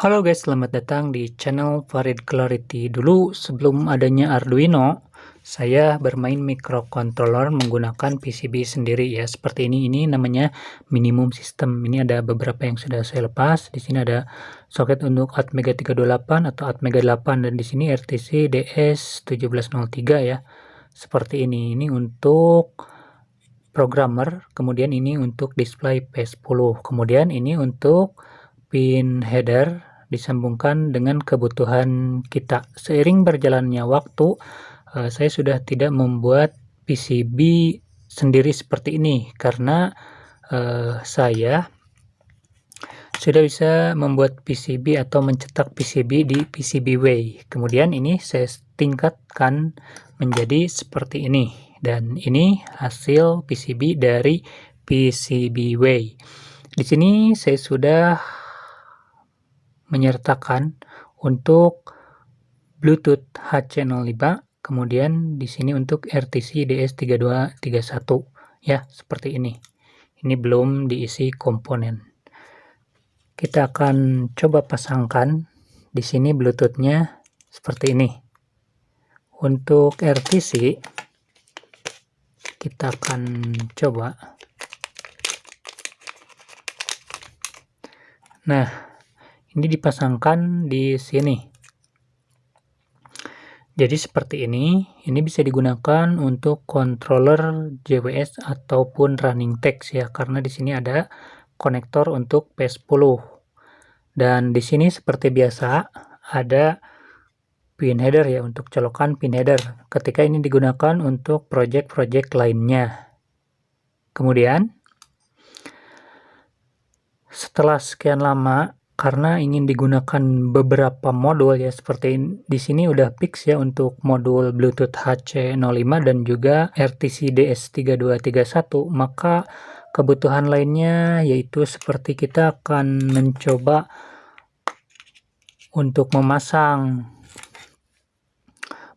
Halo guys, selamat datang di channel Farid Clarity. Dulu sebelum adanya Arduino, saya bermain microcontroller menggunakan PCB sendiri ya. Seperti ini namanya minimum system. Ini ada beberapa yang sudah saya lepas. Di sini ada soket untuk Atmega 328 atau Atmega 8 dan di sini RTC DS1703 ya. Seperti ini. Ini untuk programmer, kemudian ini untuk display P10. Kemudian ini untuk pin header disambungkan dengan kebutuhan kita. Seiring berjalannya waktu, saya sudah tidak membuat PCB sendiri seperti ini karena saya sudah bisa membuat PCB atau mencetak PCB di PCBWay. Kemudian ini saya tingkatkan menjadi seperti ini, dan ini hasil PCB dari PCBWay. Di sini saya sudah menyertakan untuk Bluetooth HC05, kemudian di sini untuk RTC DS3231 ya, seperti ini. Ini belum diisi komponen. Kita akan coba pasangkan di sini Bluetoothnya seperti ini. Untuk RTC kita akan coba. Nah, ini dipasangkan di sini. Jadi seperti ini bisa digunakan untuk controller JWS ataupun running text ya, karena di sini ada konektor untuk P10. Dan di sini seperti biasa ada pin header ya, untuk colokan pin header ketika ini digunakan untuk project-project lainnya. Kemudian setelah sekian lama, karena ingin digunakan beberapa modul ya, seperti di sini udah fix ya untuk modul Bluetooth HC05 dan juga RTC DS3231, maka kebutuhan lainnya yaitu seperti kita akan mencoba untuk memasang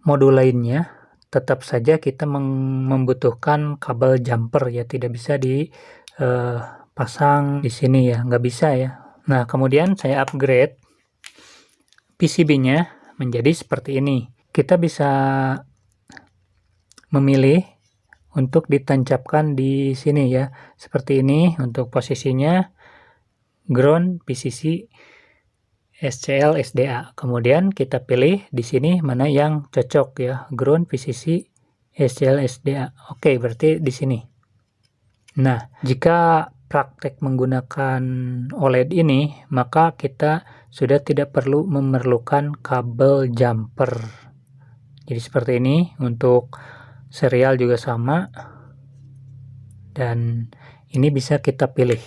modul lainnya. Tetap saja kita membutuhkan kabel jumper ya, tidak bisa dipasang di sini ya, nggak bisa ya. Nah, kemudian saya upgrade PCB-nya menjadi seperti ini. Kita bisa memilih untuk ditancapkan di sini ya, seperti ini. Untuk posisinya ground, PCC, SCL, SDA. Kemudian kita pilih di sini mana yang cocok ya, ground, PCC, SCL, SDA. Oke, berarti di sini. Nah, jika praktek menggunakan OLED ini, maka kita sudah tidak perlu memerlukan kabel jumper. Jadi seperti ini. Untuk serial juga sama, dan ini bisa kita pilih.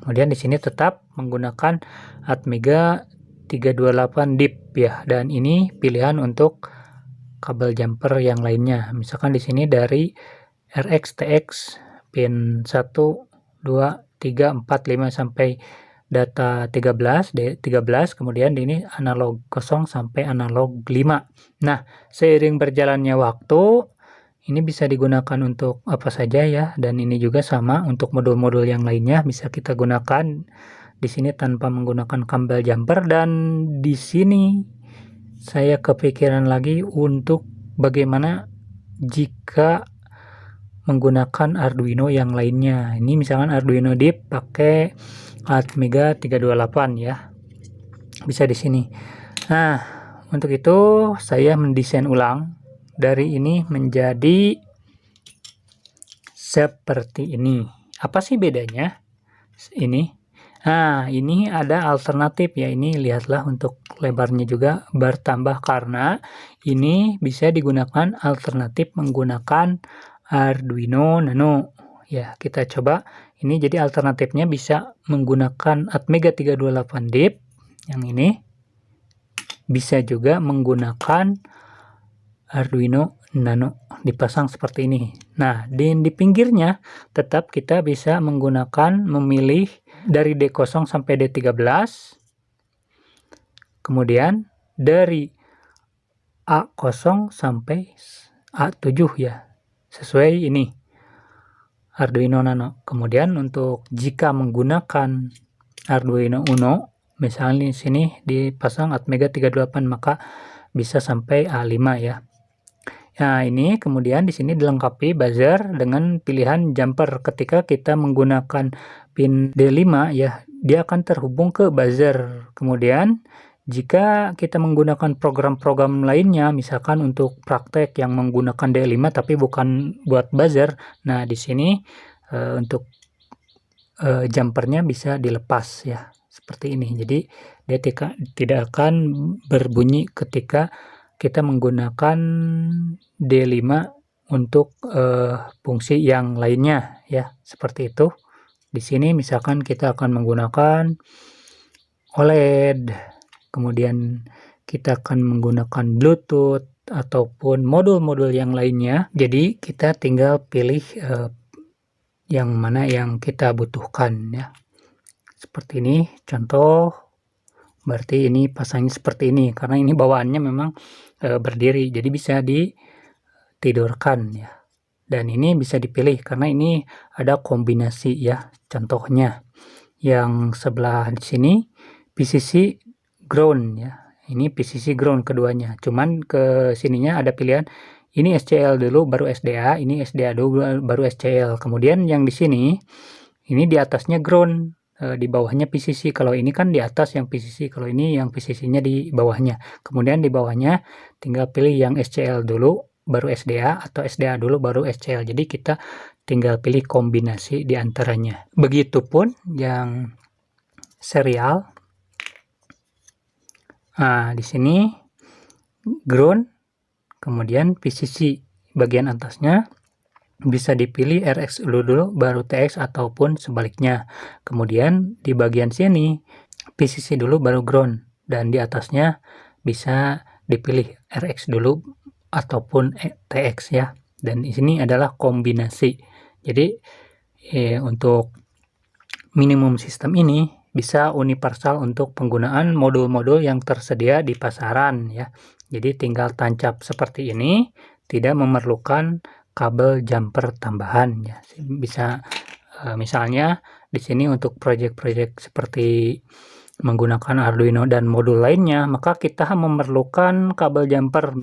Kemudian di sini tetap menggunakan Atmega 328 DIP ya, dan ini pilihan untuk kabel jumper yang lainnya. Misalkan di sini dari RX, TX, pin 1, 2, 3, 4, 5 sampai data 13, D13, kemudian ini analog 0 sampai analog 5. Nah, seiring berjalannya waktu, ini bisa digunakan untuk apa saja ya, dan ini juga sama untuk modul-modul yang lainnya bisa kita gunakan di sini tanpa menggunakan kabel jumper. Dan di sini saya kepikiran lagi untuk bagaimana jika menggunakan Arduino yang lainnya. Ini misalkan Arduino DIP pakai Atmega 328 ya, bisa di sini. Nah, untuk itu saya mendesain ulang dari ini menjadi seperti ini. Apa sih bedanya ini? Nah, ini ada alternatif ya. Ini lihatlah, untuk lebarnya juga bertambah karena ini bisa digunakan alternatif menggunakan Arduino Nano ya. Kita coba ini, jadi alternatifnya bisa menggunakan Atmega 328 DIP yang ini, bisa juga menggunakan Arduino Nano dipasang seperti ini. Nah, di pinggirnya tetap kita bisa memilih dari D0 sampai D13, kemudian dari A0 sampai A7 ya, sesuai ini Arduino Nano. Kemudian untuk jika menggunakan Arduino Uno, Misalnya di sini dipasang Atmega 38, maka bisa sampai A5 ya. Nah, ini kemudian di sini dilengkapi buzzer dengan pilihan jumper. Ketika kita menggunakan pin D5 ya, dia akan terhubung ke buzzer. Kemudian jika kita menggunakan program-program lainnya, misalkan untuk praktek yang menggunakan D5 tapi bukan buat buzzer, nah di sini untuk jumpernya bisa dilepas ya, seperti ini. Jadi dia tidak akan berbunyi ketika kita menggunakan D5 untuk fungsi yang lainnya ya, seperti itu. Di sini misalkan kita akan menggunakan OLED, kemudian kita akan menggunakan Bluetooth ataupun modul-modul yang lainnya. Jadi kita tinggal pilih yang mana yang kita butuhkan ya. Seperti ini contoh, berarti ini pasangnya seperti ini karena ini bawaannya memang berdiri, jadi bisa ditidurkan ya. Dan ini bisa dipilih karena ini ada kombinasi ya. Contohnya yang sebelah di sini PCC ground ya. Ini PCC ground keduanya. Cuman ke sininya ada pilihan ini SCL dulu baru SDA, ini SDA dulu baru SCL. Kemudian yang di sini ini di atasnya ground, di bawahnya PCC. Kalau ini kan di atas yang PCC, kalau ini yang PCC-nya di bawahnya. Kemudian di bawahnya tinggal pilih yang SCL dulu baru SDA atau SDA dulu baru SCL. Jadi kita tinggal pilih kombinasi di antaranya. Begitupun yang serial. Nah, di sini ground, kemudian PCC bagian atasnya bisa dipilih RX dulu baru TX ataupun sebaliknya. Kemudian di bagian sini PCC dulu baru ground, dan di atasnya bisa dipilih RX dulu ataupun TX ya. Dan di sini adalah kombinasi. Jadi untuk minimum system ini bisa universal untuk penggunaan modul-modul yang tersedia di pasaran ya. Jadi tinggal tancap seperti ini, tidak memerlukan kabel jumper tambahan ya. Bisa misalnya di sini untuk proyek-proyek seperti menggunakan Arduino dan modul lainnya, maka kita memerlukan kabel jumper.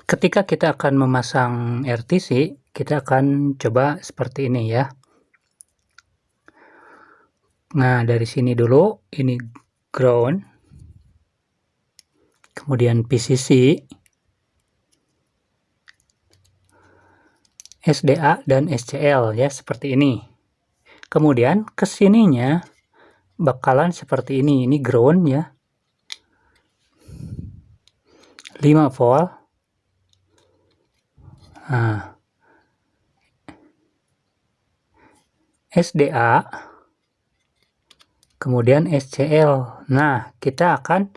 Ketika kita akan memasang RTC, kita akan coba seperti ini ya. Nah, dari sini dulu ini ground, kemudian PCC, SDA dan SCL ya, seperti ini. Kemudian kesininya bakalan seperti ini ground ya, 5 volt. Nah, SDA, kemudian SCL. Nah, kita akan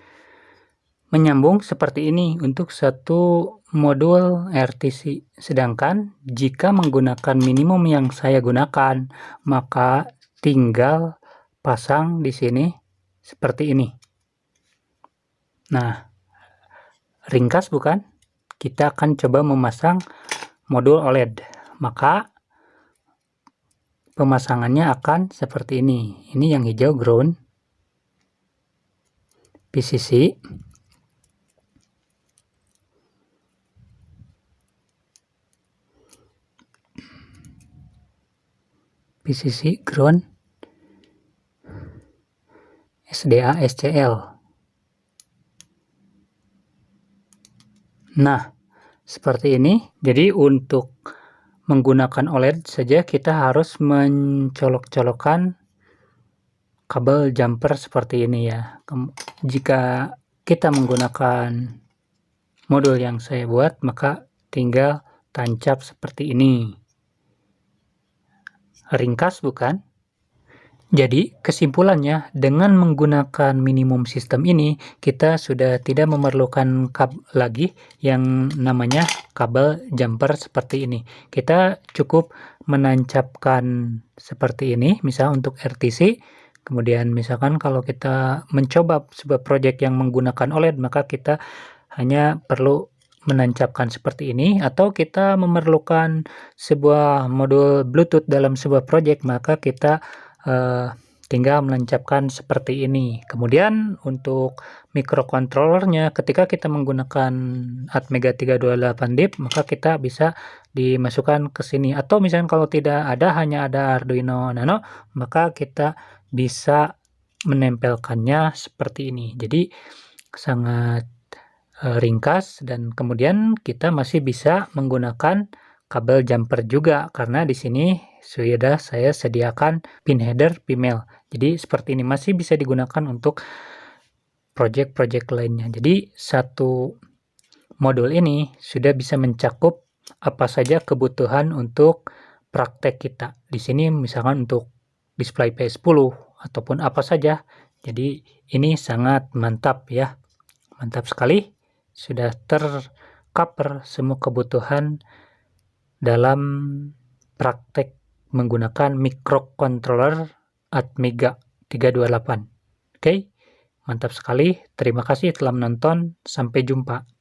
menyambung seperti ini untuk satu modul RTC. Sedangkan jika menggunakan minimum yang saya gunakan, maka tinggal pasang di sini seperti ini. Nah, ringkas bukan? Kita akan coba memasang modul OLED. Maka pemasangannya akan seperti ini. Ini yang hijau ground, PCC, PCC ground, SDA SCL. Nah, seperti ini. Jadi untuk menggunakan OLED saja kita harus mencolok-colokkan kabel jumper seperti ini ya. Jika kita menggunakan modul yang saya buat, maka tinggal tancap seperti ini. Ringkas bukan? Jadi kesimpulannya, dengan menggunakan minimum sistem ini, kita sudah tidak memerlukan lagi yang namanya kabel jumper seperti ini. Kita cukup menancapkan seperti ini, misal untuk RTC. Kemudian misalkan kalau kita mencoba sebuah proyek yang menggunakan OLED, maka kita hanya perlu menancapkan seperti ini. Atau kita memerlukan sebuah modul Bluetooth dalam sebuah proyek, maka kita tinggal menancapkan seperti ini. Kemudian untuk microcontrollernya, ketika kita menggunakan Atmega 328DIP, maka kita bisa dimasukkan ke sini. Atau misalnya kalau tidak ada, hanya ada Arduino Nano, maka kita bisa menempelkannya seperti ini. Jadi sangat ringkas, dan kemudian kita masih bisa menggunakan kabel jumper juga, karena di sini sudah saya sediakan pin header female. Jadi seperti ini masih bisa digunakan untuk project-project lainnya. Jadi satu modul ini sudah bisa mencakup apa saja kebutuhan untuk praktek kita. Di sini misalkan untuk display PS10 ataupun apa saja. Jadi ini sangat mantap ya. Mantap sekali. Sudah tercover semua kebutuhan dalam praktek menggunakan microcontroller Atmega 328. Oke, mantap sekali. Terima kasih telah menonton. Sampai jumpa.